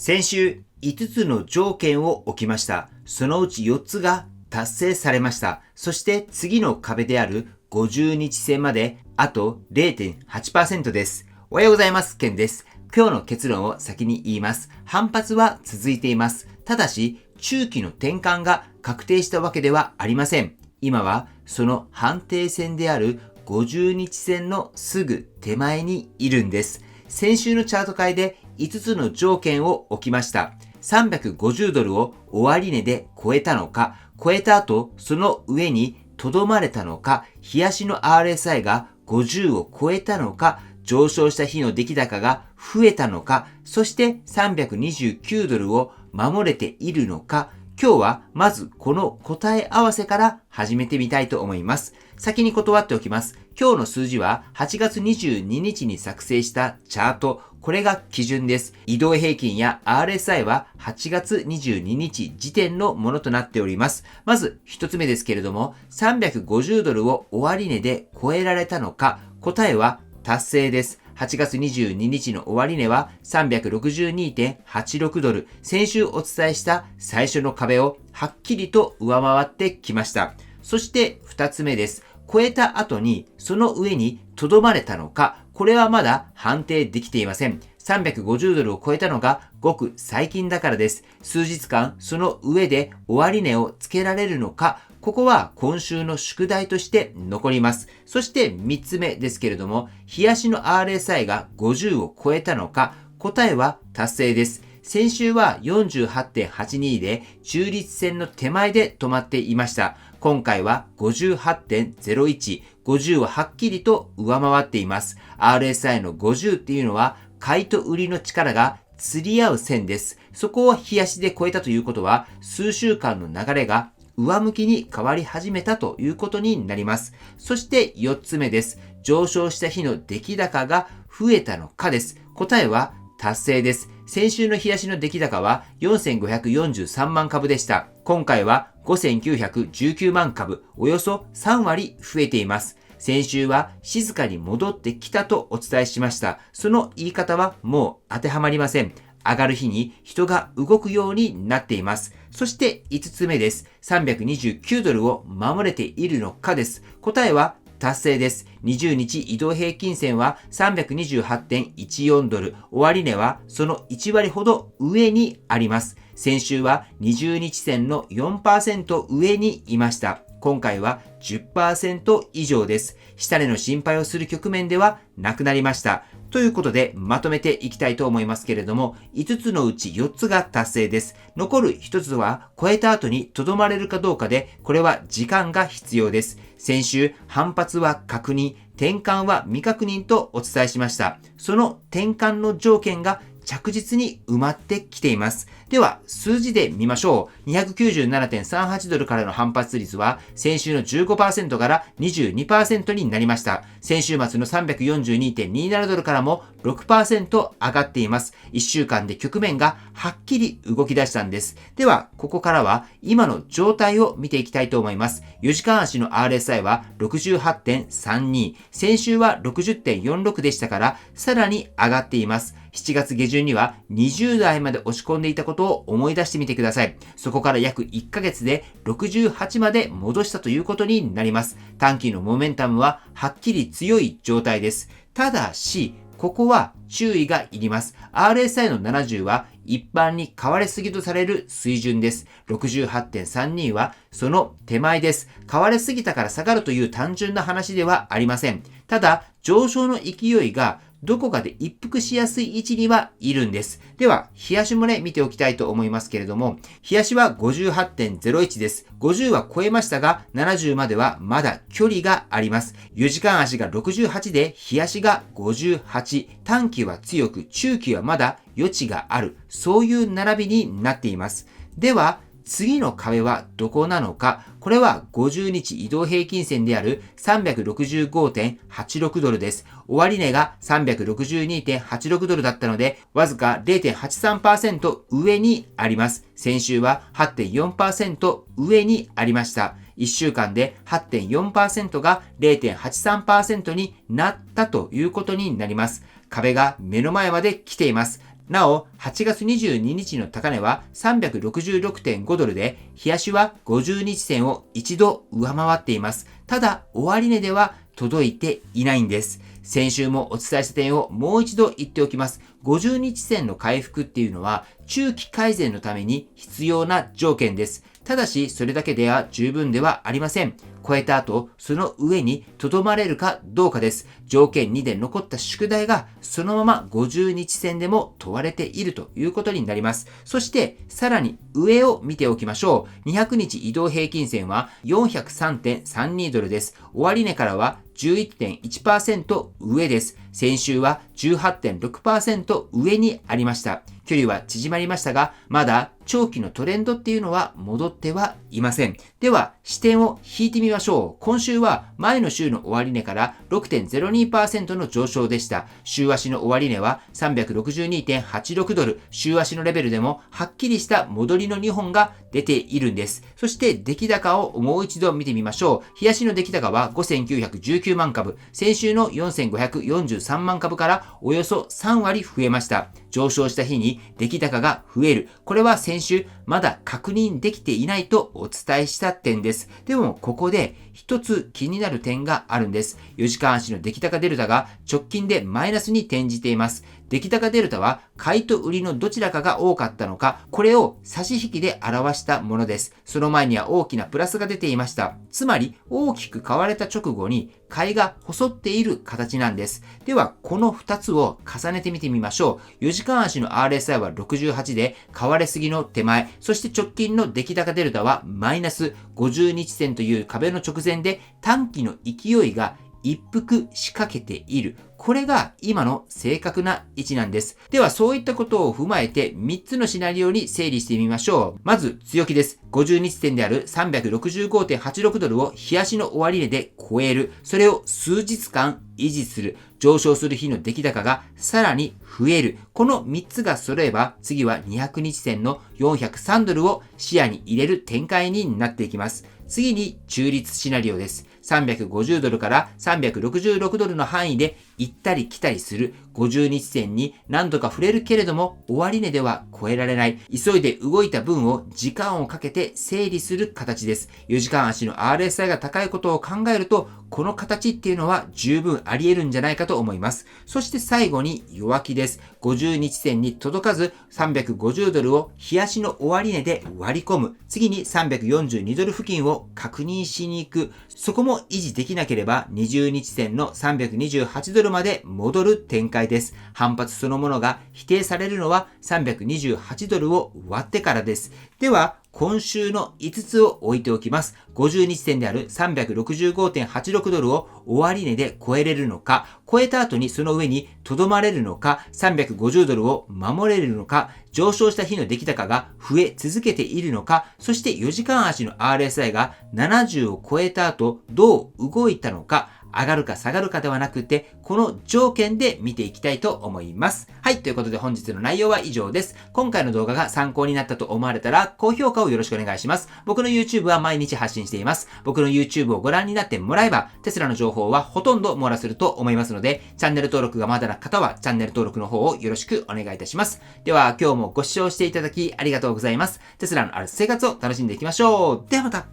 先週5つの条件を置きました。そのうち4つが達成されました。そして次の壁である50日線まであと 0.8% です。おはようございます。ケンです。今日の結論を先に言います。反発は続いています。ただし、中期の転換が確定したわけではありません。今はその判定線である50日線のすぐ手前にいるんです。先週のチャート会で5つの条件を置きました。350ドルを終値で超えたのか、超えた後その上にとどまれたのか、日足の RSI が50を超えたのか、上昇した日の出来高が増えたのか、そして329ドルを守れているのか、今日はまずこの答え合わせから始めてみたいと思います。先に断っておきます。今日の数字は8月22日に作成したチャート。これが基準です。移動平均や RSI は8月22日時点のものとなっております。まず一つ目ですけれども、350ドルを終値で超えられたのか、答えは達成です。8月22日の終値は 362.86 ドル。先週お伝えした最初の壁をはっきりと上回ってきました。そして2つ目です。超えた後にその上にとどまれたのか、これはまだ判定できていません。350ドルを超えたのがごく最近だからです。数日間その上で終値をつけられるのか、ここは今週の宿題として残ります。そして3つ目ですけれども、日足の RSI が50を超えたのか、答えは達成です。先週は 48.82 で中立線の手前で止まっていました。今回は 58.01、50ははっきりと上回っています。RSI の50っていうのは買いと売りの力が釣り合う線です。そこを日足で超えたということは、数週間の流れが上向きに変わり始めたということになります。そして4つ目です。上昇した日の出来高が増えたのかです。答えは達成です。先週の日足の出来高は4543万株でした。今回は5919万株、およそ3割増えています。先週は静かに戻ってきたとお伝えしました。その言い方はもう当てはまりません。上がる日に人が動くようになっています。そして5つ目です。329ドルを守れているのかです。答えは達成です。20日移動平均線は 328.14 ドル。終値はその1割ほど上にあります。先週は20日線の 4% 上にいました。今回は 10% 以上です。下値の心配をする局面ではなくなりました。ということでまとめていきたいと思いますけれども、5つのうち4つが達成です。残る1つは超えた後にとどまれるかどうかで、これは時間が必要です。先週反発は確認、転換は未確認とお伝えしました。その転換の条件が着実に埋まってきています。では、数字で見ましょう。297.38 ドルからの反発率は、先週の 15% から 22% になりました。先週末の 342.27 ドルからも 6% 上がっています。1週間で局面がはっきり動き出したんです。では、ここからは今の状態を見ていきたいと思います。4時間足の RSI は 68.32。先週は 60.46 でしたから、さらに上がっています。7月下旬には20代まで押し込んでいたことを思い出してみてください。そこから約1ヶ月で68まで戻したということになります。短期のモメンタムははっきり強い状態です。ただし、ここは注意がいります。RSI の70は一般に買われすぎとされる水準です。68.32 はその手前です。買われすぎたから下がるという単純な話ではありません。ただ、上昇の勢いがどこかで一服しやすい位置にはいるんです。では、日足も見ておきたいと思いますけれども、日足は 58.01 です。50は超えましたが、70まではまだ距離があります。4時間足が68で、日足が58。短期は強く、中期はまだ余地がある。そういう並びになっています。では、次の壁はどこなのか。これは50日移動平均線である 365.86 ドルです。終値が 362.86 ドルだったので、わずか 0.83% 上にあります。先週は 8.4% 上にありました。1週間で 8.4% が 0.83% になったということになります。壁が目の前まで来ています。なお、8月22日の高値は 366.5 ドルで、日足は50日線を一度上回っています。ただ、終値では届いていないんです。先週もお伝えした点をもう一度言っておきます。50日線の回復っていうのは中期改善のために必要な条件です。ただし、それだけでは十分ではありません。超えた後、その上に留まれるかどうかです。条件2で残った宿題がそのまま50日線でも問われているということになります。そして、さらに上を見ておきましょう。200日移動平均線は 403.32 ドルです。終値からは11.1% 上です。先週は 18.6% 上にありました。距離は縮まりましたが、まだ長期のトレンドっていうのは戻ってはいません。では、視点を引いてみましょう。今週は前の週の終値から 6.02% の上昇でした。週足の終値は 362.86 ドル。週足のレベルでもはっきりした戻りの2本が出ているんです。そして出来高をもう一度見てみましょう。日足の出来高は5919万株。先週の4543万株からおよそ3割増えました。上昇した日に出来高が増える。これは先週まだ確認できていないとお伝えした点です。でもここで一つ気になる点があるんです。4時間足の出来高デルタが直近でマイナスに転じています。出来高デルタは買いと売りのどちらかが多かったのか、これを差し引きで表したものです。その前には大きなプラスが出ていました。つまり大きく買われた直後に買いが細っている形なんです。ではこの2つを重ねてみてみましょう。4時間足の RSI は68で買われすぎの手前、そして直近の出来高デルタはマイナス50日線という壁の直前で短期の勢いが一服仕掛けている。これが今の正確な位置なんです。ではそういったことを踏まえて3つのシナリオに整理してみましょう。まず強気です。50日線である 365.86 ドルを日足の終値で超える。それを数日間維持する。上昇する日の出来高がさらに増える。この3つが揃えば次は200日線の403ドルを視野に入れる展開になっていきます。次に中立シナリオです。350ドルから366ドルの範囲で行ったり来たりする50日線に何度か触れるけれども終値では超えられない。急いで動いた分を時間をかけて整理する形です。4時間足の RSI が高いことを考えるとこの形っていうのは十分あり得るんじゃないかと思います。そして最後に弱気です。50日線に届かず350ドルを日足の終値で割り込む。次に342ドル付近を確認しに行く。そこも維持できなければ20日線の328ドルまで戻る展開です。反発そのものが否定されるのは328ドルを割ってからです。では今週の5つを置いておきます。50日線である 365.86 ドルを終値で超えれるのか、超えた後にその上に留まれるのか、350ドルを守れるのか、上昇した日の出来高が増え続けているのか、そして4時間足の RSI が70を超えた後どう動いたのか、上がるか下がるかではなくて、この条件で見ていきたいと思います。はい、ということで本日の内容は以上です。今回の動画が参考になったと思われたら、高評価をよろしくお願いします。僕の YouTube は毎日発信しています。僕の YouTube をご覧になってもらえば、テスラの情報はほとんど網羅すると思いますので、チャンネル登録がまだな方はチャンネル登録の方をよろしくお願いいたします。では今日もご視聴していただきありがとうございます。テスラのある生活を楽しんでいきましょう。ではまた。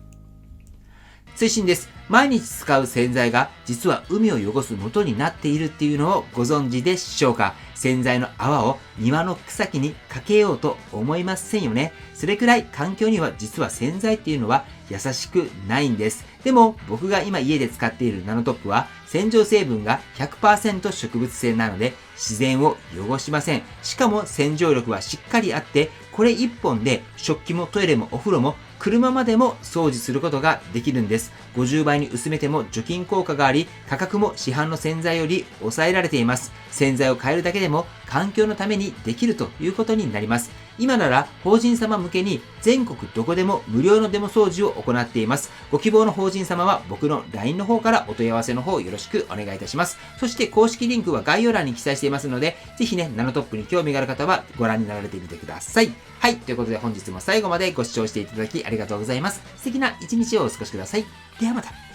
推進です。毎日使う洗剤が実は海を汚す元になっているっていうのをご存知でしょうか？洗剤の泡を庭の草木にかけようと思いませんよね。それくらい環境には実は洗剤っていうのは優しくないんです。でも僕が今家で使っているナノトップは洗浄成分が 100% 植物性なので自然を汚しません。しかも洗浄力はしっかりあって、これ1本で食器もトイレもお風呂も車までも掃除することができるんです。50倍に薄めても除菌効果があり、価格も市販の洗剤より抑えられています。洗剤を変えるだけでも環境のためにできるということになります。今なら法人様向けに全国どこでも無料のデモ掃除を行っています。ご希望の法人様は僕の LINE の方からお問い合わせの方よろしくお願いいたします。そして公式リンクは概要欄に記載していますので、ぜひね、ナノトップに興味がある方はご覧になられてみてください。はい、ということで本日も最後までご視聴していただきありがとうございます。素敵な一日をお過ごしください。ではまた。